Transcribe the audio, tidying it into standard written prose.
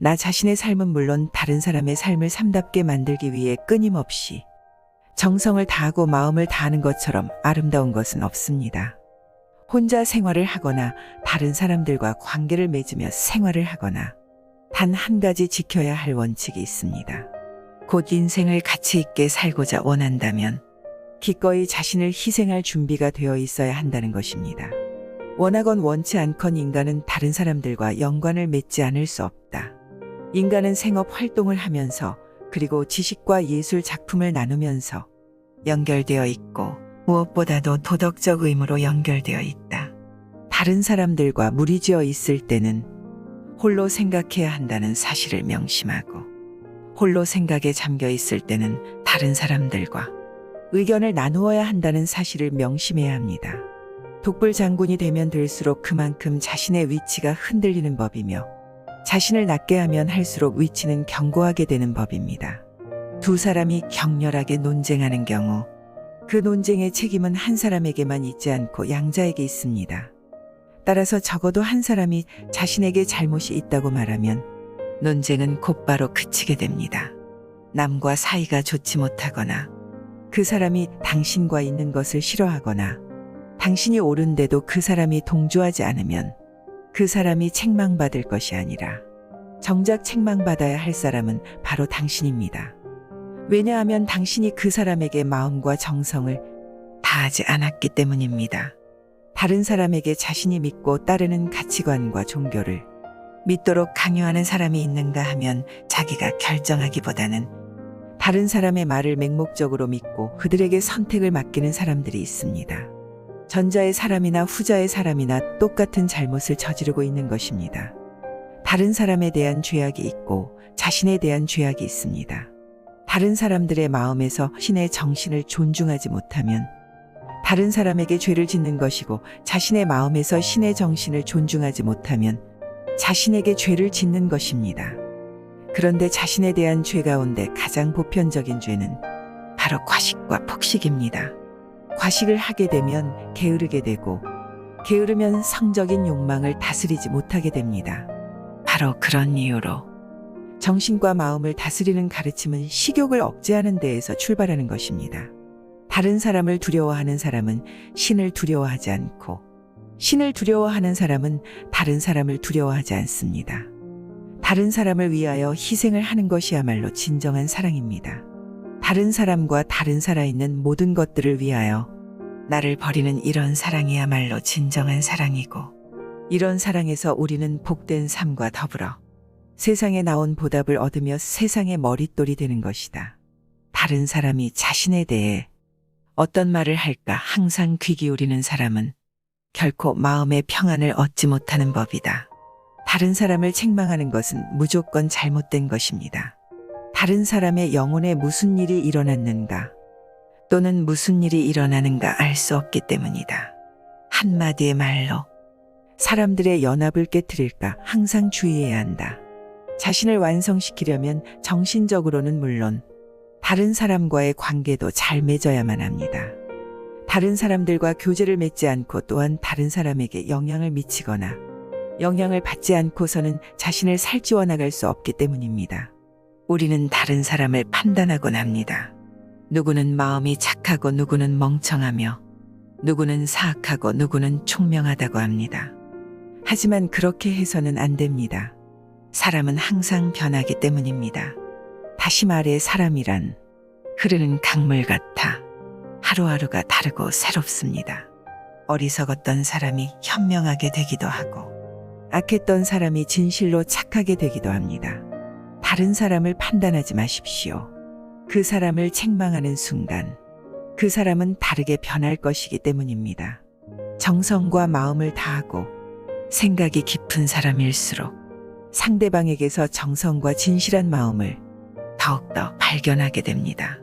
나 자신의 삶은 물론 다른 사람의 삶을 삶답게 만들기 위해 끊임없이 정성을 다하고 마음을 다하는 것처럼 아름다운 것은 없습니다. 혼자 생활을 하거나 다른 사람들과 관계를 맺으며 생활을 하거나 단 한 가지 지켜야 할 원칙이 있습니다. 곧 인생을 가치 있게 살고자 원한다면 기꺼이 자신을 희생할 준비가 되어 있어야 한다는 것입니다. 원하건 원치 않건 인간은 다른 사람들과 연관을 맺지 않을 수 없다. 인간은 생업 활동을 하면서 그리고 지식과 예술 작품을 나누면서 연결되어 있고 무엇보다도 도덕적 의무로 연결되어 있다. 다른 사람들과 무리지어 있을 때는 홀로 생각해야 한다는 사실을 명심하고 홀로 생각에 잠겨 있을 때는 다른 사람들과 의견을 나누어야 한다는 사실을 명심해야 합니다. 독불장군이 되면 될수록 그만큼 자신의 위치가 흔들리는 법이며 자신을 낮게 하면 할수록 위치는 견고하게 되는 법입니다. 두 사람이 격렬하게 논쟁하는 경우 그 논쟁의 책임은 한 사람에게만 있지 않고 양자에게 있습니다. 따라서 적어도 한 사람이 자신에게 잘못이 있다고 말하면 논쟁은 곧바로 그치게 됩니다. 남과 사이가 좋지 못하거나 그 사람이 당신과 있는 것을 싫어하거나 당신이 옳은데도 그 사람이 동조하지 않으면 그 사람이 책망받을 것이 아니라 정작 책망받아야 할 사람은 바로 당신입니다. 왜냐하면 당신이 그 사람에게 마음과 정성을 다하지 않았기 때문입니다. 다른 사람에게 자신이 믿고 따르는 가치관과 종교를 믿도록 강요하는 사람이 있는가 하면 자기가 결정하기보다는 다른 사람의 말을 맹목적으로 믿고 그들에게 선택을 맡기는 사람들이 있습니다. 전자의 사람이나 후자의 사람이나 똑같은 잘못을 저지르고 있는 것입니다. 다른 사람에 대한 죄악이 있고 자신에 대한 죄악이 있습니다. 다른 사람들의 마음에서 신의 정신을 존중하지 못하면 다른 사람에게 죄를 짓는 것이고 자신의 마음에서 신의 정신을 존중하지 못하면 자신에게 죄를 짓는 것입니다. 그런데 자신에 대한 죄 가운데 가장 보편적인 죄는 바로 과식과 폭식입니다. 과식을 하게 되면 게으르게 되고 게으르면 성적인 욕망을 다스리지 못하게 됩니다. 바로 그런 이유로 정신과 마음을 다스리는 가르침은 식욕을 억제하는 데에서 출발하는 것입니다. 다른 사람을 두려워하는 사람은 신을 두려워하지 않고 신을 두려워하는 사람은 다른 사람을 두려워하지 않습니다. 다른 사람을 위하여 희생을 하는 것이야말로 진정한 사랑입니다. 다른 사람과 다른 살아있는 모든 것들을 위하여 나를 버리는 이런 사랑이야말로 진정한 사랑이고 이런 사랑에서 우리는 복된 삶과 더불어 세상에 나온 보답을 얻으며 세상의 머릿돌이 되는 것이다. 다른 사람이 자신에 대해 어떤 말을 할까 항상 귀 기울이는 사람은 결코 마음의 평안을 얻지 못하는 법이다. 다른 사람을 책망하는 것은 무조건 잘못된 것입니다. 다른 사람의 영혼에 무슨 일이 일어났는가 또는 무슨 일이 일어나는가 알 수 없기 때문이다. 한마디의 말로 사람들의 연합을 깨트릴까 항상 주의해야 한다. 자신을 완성시키려면 정신적으로는 물론 다른 사람과의 관계도 잘 맺어야만 합니다. 다른 사람들과 교제를 맺지 않고 또한 다른 사람에게 영향을 미치거나 영향을 받지 않고서는 자신을 살찌워 나갈 수 없기 때문입니다. 우리는 다른 사람을 판단하곤 합니다. 누구는 마음이 착하고 누구는 멍청하며 누구는 사악하고 누구는 총명하다고 합니다. 하지만 그렇게 해서는 안 됩니다. 사람은 항상 변하기 때문입니다. 다시 말해 사람이란 흐르는 강물 같아 하루하루가 다르고 새롭습니다. 어리석었던 사람이 현명하게 되기도 하고 악했던 사람이 진실로 착하게 되기도 합니다. 다른 사람을 판단하지 마십시오. 그 사람을 책망하는 순간 그 사람은 다르게 변할 것이기 때문입니다. 정성과 마음을 다하고 생각이 깊은 사람일수록 상대방에게서 정성과 진실한 마음을 더욱더 발견하게 됩니다.